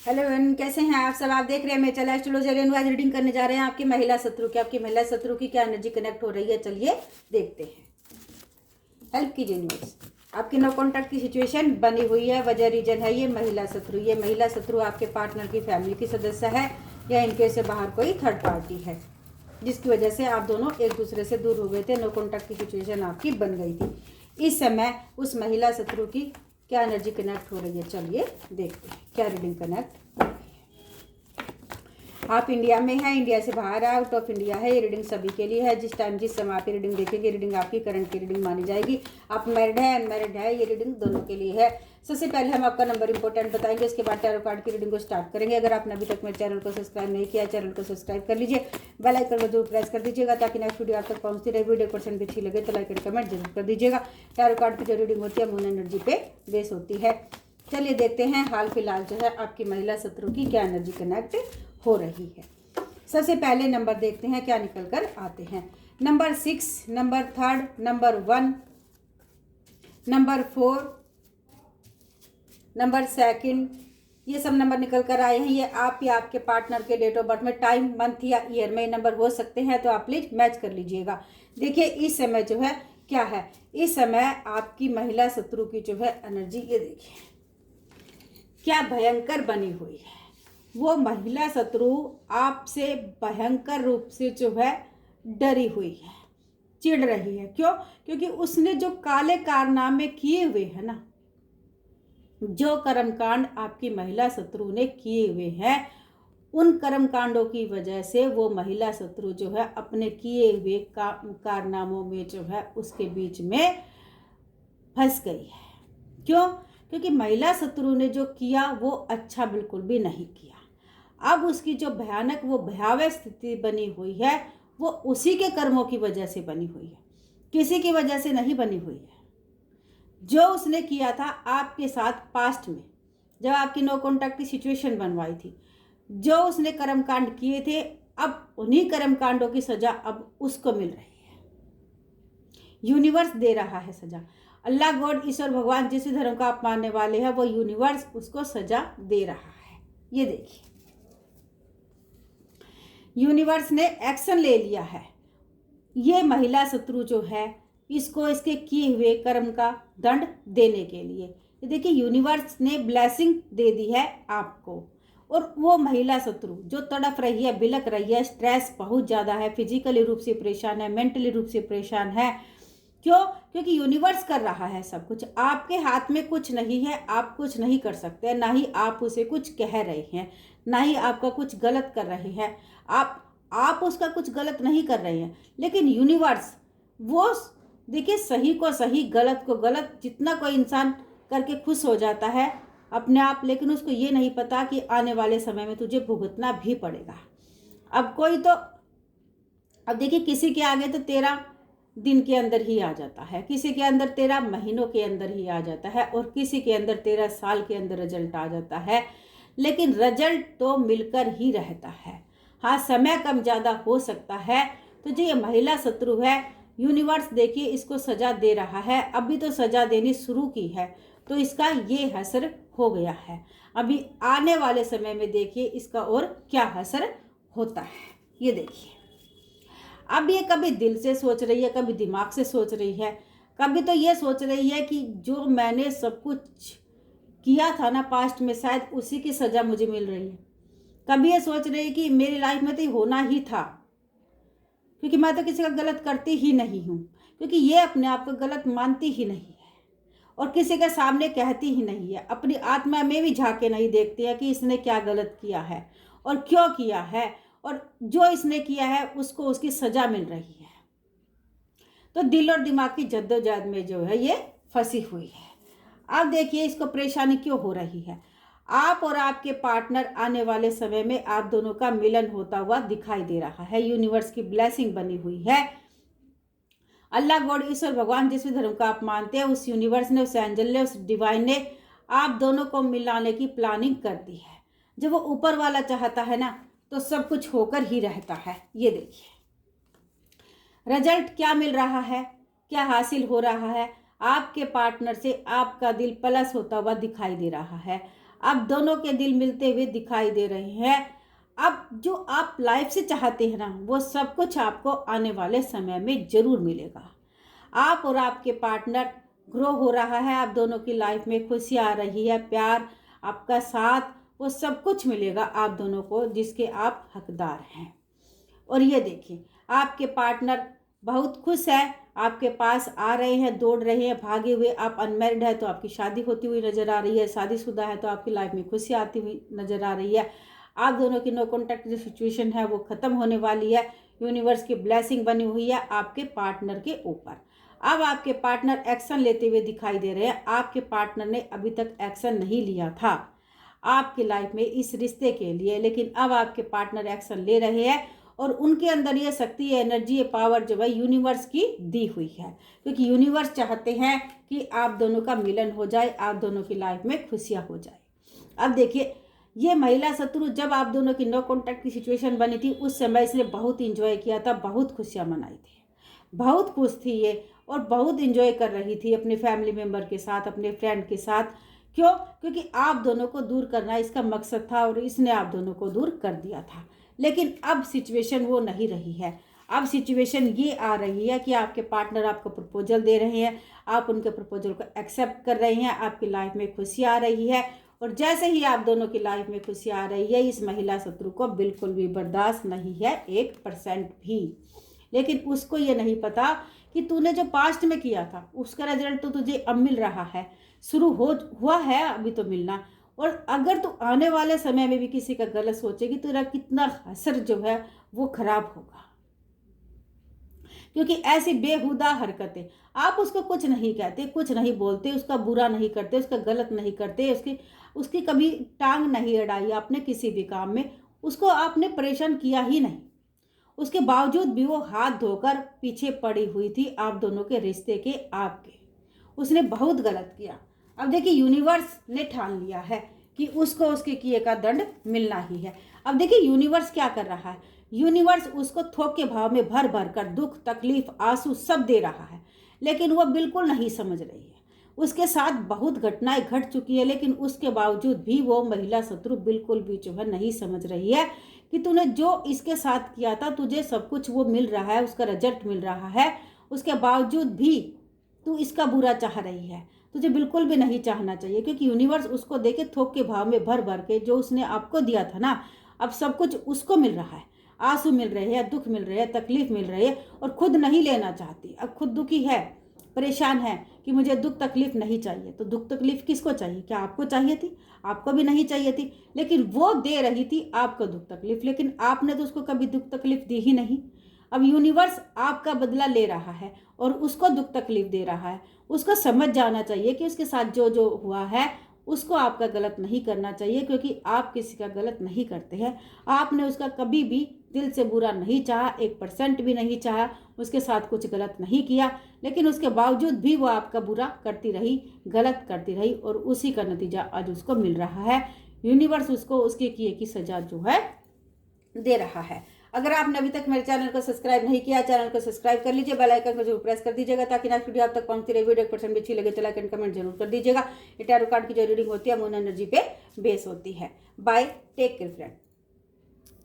Hello everyone, कैसे हैं आप सब। आप देख रहे हैं मैं चला एस्ट्रोलॉजर आज रीडिंग करने जा रहे हैं आपकी महिला शत्रु की। आपकी महिला शत्रु की क्या एनर्जी कनेक्ट हो रही है, चलिए देखते हैं। हेल्प कीजिए यूनिवर्स। आपकी नो कॉन्टैक्ट की सिचुएशन बनी हुई है, वजह रीजन है ये महिला शत्रु। ये महिला शत्रु आपके पार्टनर की फैमिली की सदस्य है या इनके से बाहर कोई थर्ड पार्टी है, जिसकी वजह से आप दोनों एक दूसरे से दूर हो गए थे। नो कॉन्टैक्ट की सिचुएशन आपकी बन गई थी। इस समय उस महिला शत्रु की क्या एनर्जी कनेक्ट हो रही है, चलिए देखते हैं क्या रीडिंग कनेक्ट हो रही है। आप इंडिया में हैं, इंडिया से बाहर है, आउट ऑफ इंडिया है, ये रीडिंग सभी के लिए है। जिस टाइम जिस समय आप ये रीडिंग देखेंगे, रीडिंग आपकी करंट की रीडिंग मानी जाएगी। आप मैरिड है अनमैरिड है, ये रीडिंग दोनों के लिए है। सबसे पहले हम आपका नंबर इंपॉर्टेंट बताएंगे, इसके बाद टैरो कार्ड की रीडिंग को स्टार्ट करेंगे। अगर आपने अभी तक मेरे चैनल को सब्सक्राइब नहीं किया, चैनल को सब्सक्राइब कर लीजिए, बेल आइकन को जरूर प्रेस कर दीजिएगा ताकि नेक्स्ट वीडियो आप तक पहुंचती रहे। वीडियो पर्सन भी अच्छी लगे तो लाइक एंड कमेंट जरूर कर दीजिएगा। टैरो कार्ड की जो रीडिंग होती है मून एनर्जी पे बेस होती है। चलिए देखते हैं हाल फिलहाल जो है आपकी महिला शत्रु की क्या एनर्जी कनेक्ट हो रही है। सबसे पहले नंबर देखते हैं क्या निकल कर आते हैं। Number 6, number 3, number 1, number 4, number 2, ये सब नंबर निकल कर आए हैं। ये आप या आपके पार्टनर के डेट ऑफ बर्थ में टाइम, मंथ या ईयर में नंबर हो सकते हैं, तो आप प्लीज मैच कर लीजिएगा। देखिए इस समय जो है क्या है, इस समय आपकी महिला शत्रु की जो है एनर्जी, ये देखिए क्या भयंकर बनी हुई है। वो महिला शत्रु आपसे भयंकर रूप से जो है डरी हुई है, चिढ़ रही है। क्यों? क्योंकि उसने जो काले कारनामे किए हुए हैं ना, जो कर्मकांड आपकी महिला शत्रु ने किए हुए हैं, उन कर्मकांडों की वजह से वो महिला शत्रु जो है अपने किए हुए कारनामों में जो है उसके बीच में फंस गई है। क्यों? क्योंकि महिला शत्रु ने जो किया वो अच्छा बिल्कुल भी नहीं किया। अब उसकी जो भयानक वो भयावह स्थिति बनी हुई है, वो उसी के कर्मों की वजह से बनी हुई है, किसी की वजह से नहीं बनी हुई है। जो उसने किया था आपके साथ पास्ट में, जब आपकी नो कॉन्टैक्ट की सिचुएशन बनवाई थी, जो उसने कर्मकांड किए थे, अब उन्हीं कर्मकांडों की सजा अब उसको मिल रही है। यूनिवर्स दे रहा है सजा। अल्लाह, गॉड, ईश्वर, भगवान, जिस भी धर्म का आप मानने वाले हैं, वो यूनिवर्स उसको सजा दे रहा है। ये देखिए यूनिवर्स ने एक्शन ले लिया है। ये महिला शत्रु जो है इसको इसके किए हुए कर्म का दंड देने के लिए, ये देखिए यूनिवर्स ने ब्लेसिंग दे दी है आपको। और वो महिला शत्रु जो तड़प रही है, बिलक रही है, स्ट्रेस बहुत ज़्यादा है, फिजिकली रूप से परेशान है, मेंटली रूप से परेशान है। क्यों? क्योंकि यूनिवर्स कर रहा है सब कुछ, आपके हाथ में कुछ नहीं है, आप कुछ नहीं कर सकते, ना ही आप उसे कुछ कह रहे हैं, ना ही आपका कुछ गलत कर रहे हैं। आप उसका कुछ गलत नहीं कर रहे हैं, लेकिन यूनिवर्स वो देखिए सही को सही, गलत को गलत, जितना कोई इंसान करके खुश हो जाता है अपने आप, लेकिन उसको ये नहीं पता कि आने वाले समय में तुझे भुगतना भी पड़ेगा। अब देखिए किसी के आगे तो 13 दिन के अंदर ही आ जाता है, किसी के अंदर 13 महीनों के अंदर ही आ जाता है, और किसी के अंदर 13 साल के अंदर रिजल्ट आ जाता है, लेकिन रिजल्ट तो मिलकर ही रहता है। हाँ, समय कम ज़्यादा हो सकता है। तो जो ये महिला शत्रु है, यूनिवर्स देखिए इसको सजा दे रहा है। अभी तो सजा देनी शुरू की है, तो इसका ये असर हो गया है। अभी आने वाले समय में देखिए इसका और क्या असर होता है। ये देखिए अब ये कभी दिल से सोच रही है, कभी दिमाग से सोच रही है, कभी तो ये सोच रही है कि जो मैंने सब कुछ किया था ना पास्ट में, शायद उसी की सज़ा मुझे मिल रही है। कभी ये सोच रही है कि मेरी लाइफ में तो ये होना ही था, क्योंकि मैं तो किसी का गलत करती ही नहीं हूँ, क्योंकि ये अपने आप को गलत मानती ही नहीं है और किसी के सामने कहती ही नहीं है। अपनी आत्मा में भी झांके नहीं देखती है कि इसने क्या गलत किया है और क्यों किया है, और जो इसने किया है उसको उसकी सज़ा मिल रही है। तो दिल और दिमाग की जद्दोजहद में जो है ये फंसी हुई है। अब देखिए इसको परेशानी क्यों हो रही है। आप और आपके पार्टनर आने वाले समय में आप दोनों का मिलन होता हुआ दिखाई दे रहा है। यूनिवर्स की ब्लेसिंग बनी हुई है। अल्लाह, गॉड, ईश्वर, भगवान, जिस भी धर्म का आप मानते हैं, उस यूनिवर्स ने, उस एंजल ने, उस डिवाइन ने आप दोनों को मिलाने की प्लानिंग कर दी है। जब वो ऊपर वाला चाहता है ना, तो सब कुछ होकर ही रहता है। ये देखिए रिजल्ट क्या मिल रहा है, क्या हासिल हो रहा है। आपके पार्टनर से आपका दिल प्लस होता हुआ दिखाई दे रहा है। अब दोनों के दिल मिलते हुए दिखाई दे रहे हैं। अब जो आप लाइफ से चाहते हैं ना, वो सब कुछ आपको आने वाले समय में ज़रूर मिलेगा। आप और आपके पार्टनर ग्रो हो रहा है, आप दोनों की लाइफ में खुशियाँ आ रही है, प्यार, आपका साथ, वो सब कुछ मिलेगा आप दोनों को जिसके आप हकदार हैं। और ये देखिए, आपके पार्टनर बहुत खुश है, आपके पास आ रहे हैं, दौड़ रहे हैं, भागे हुए। आप अनमैरिड है तो आपकी शादी होती हुई नज़र आ रही है, शादीशुदा है तो आपकी लाइफ में खुशी आती हुई नज़र आ रही है। आप दोनों की नो कॉन्टैक्ट जो सिचुएशन है वो ख़त्म होने वाली है। यूनिवर्स की ब्लेसिंग बनी हुई है आपके पार्टनर के ऊपर। अब आपके पार्टनर एक्शन लेते हुए दिखाई दे रहे हैं। आपके पार्टनर ने अभी तक एक्शन नहीं लिया था आपकी लाइफ में इस रिश्ते के लिए, लेकिन अब आपके पार्टनर एक्शन ले रहे हैं और उनके अंदर ये शक्ति, ये एनर्जी, ये पावर जो है यूनिवर्स की दी हुई है, क्योंकि यूनिवर्स चाहते हैं कि आप दोनों का मिलन हो जाए, आप दोनों की लाइफ में खुशियाँ हो जाए। अब देखिए, ये महिला शत्रु जब आप दोनों की नो कॉन्टैक्ट की सिचुएशन बनी थी, उस समय इसने बहुत इंजॉय किया था, बहुत खुशियाँ मनाई थी, बहुत खुश थी ये और बहुत इंजॉय कर रही थी अपने फैमिली मेम्बर के साथ, अपने फ्रेंड के साथ। क्यों? क्योंकि आप दोनों को दूर करना इसका मकसद था और इसने आप दोनों को दूर कर दिया था। लेकिन अब सिचुएशन वो नहीं रही है। अब सिचुएशन ये आ रही है कि आपके पार्टनर आपको प्रपोजल दे रहे हैं, आप उनके प्रपोजल को एक्सेप्ट कर रहे हैं, आपकी लाइफ में खुशी आ रही है। और जैसे ही आप दोनों की लाइफ में खुशी आ रही है, इस महिला शत्रु को बिल्कुल भी बर्दाश्त नहीं है, 1% भी। लेकिन उसको ये नहीं पता कि तूने जो पास्ट में किया था उसका रिजल्ट तो तुझे अब मिल रहा है, शुरू हुआ है अभी तो मिलना। और अगर तू आने वाले समय में भी किसी का गलत सोचेगी तो तेरा कितना असर जो है वो खराब होगा। क्योंकि ऐसी बेहुदा हरकतें, आप उसको कुछ नहीं कहते, कुछ नहीं बोलते, उसका बुरा नहीं करते, उसका गलत नहीं करते, उसकी कभी टांग नहीं अड़ाई आपने किसी भी काम में, उसको आपने परेशान किया ही नहीं। उसके बावजूद भी वो हाथ धोकर पीछे पड़ी हुई थी आप दोनों के रिश्ते के, आपके। उसने बहुत गलत किया। अब देखिए, यूनिवर्स ने ठान लिया है कि उसको उसके किए का दंड मिलना ही है। अब देखिए, यूनिवर्स क्या कर रहा है, यूनिवर्स उसको थोक के भाव में भर भर कर दुख, तकलीफ, आंसू सब दे रहा है, लेकिन वो बिल्कुल नहीं समझ रही है। उसके साथ बहुत घटनाएं घट चुकी है, लेकिन उसके बावजूद भी वो महिला शत्रु बिल्कुल भी जो है नहीं समझ रही है कि तूने जो इसके साथ किया था, तुझे सब कुछ वो मिल रहा है, उसका रिजल्ट मिल रहा है, उसके बावजूद भी तू इसका बुरा चाह रही है। तुझे बिल्कुल भी नहीं चाहना चाहिए, क्योंकि यूनिवर्स उसको देके थोक के भाव में भर भर के जो उसने आपको दिया था ना, अब सब कुछ उसको मिल रहा है। आंसू मिल रहे हैं, दुख मिल रहे हैं, तकलीफ मिल रही है, और खुद नहीं लेना चाहती। अब खुद दुखी है, परेशान है कि मुझे दुख तकलीफ नहीं चाहिए। तो दुख तकलीफ किसको चाहिए? क्या आपको चाहिए थी? आपको भी नहीं चाहिए थी, लेकिन वो दे रही थी आपको दुख तकलीफ, लेकिन आपने तो उसको कभी दुख तकलीफ दी ही नहीं। अब यूनिवर्स आपका बदला ले रहा है और उसको दुख तकलीफ दे रहा है। उसको समझ जाना चाहिए कि उसके साथ जो जो हुआ है उसको आपका गलत नहीं करना चाहिए, क्योंकि आप किसी का गलत नहीं करते हैं। आपने उसका कभी भी दिल से बुरा नहीं चाहा, 1% भी नहीं चाहा, उसके साथ कुछ गलत नहीं किया, लेकिन उसके बावजूद भी वो आपका बुरा करती रही, गलत करती रही, और उसी का नतीजा आज उसको मिल रहा है। यूनिवर्स उसको उसके किए की सजा जो है दे रहा है। अगर आपने अभी तक मेरे चैनल को सब्सक्राइब नहीं किया, चैनल को सब्सक्राइब कर लीजिए, बेल आइकन को जरूर प्रेस कर दीजिएगा, ताकि नेक्स्ट वीडियो आप तक पहुंचती रहे। वीडियो 1% भी अच्छी लगे तो लाइक एंड कमेंट जरूर कर दीजिएगा। ये टैरो कार्ड की जो रीडिंग होती है मून एनर्जी पे बेस होती है। Bye, take care friend.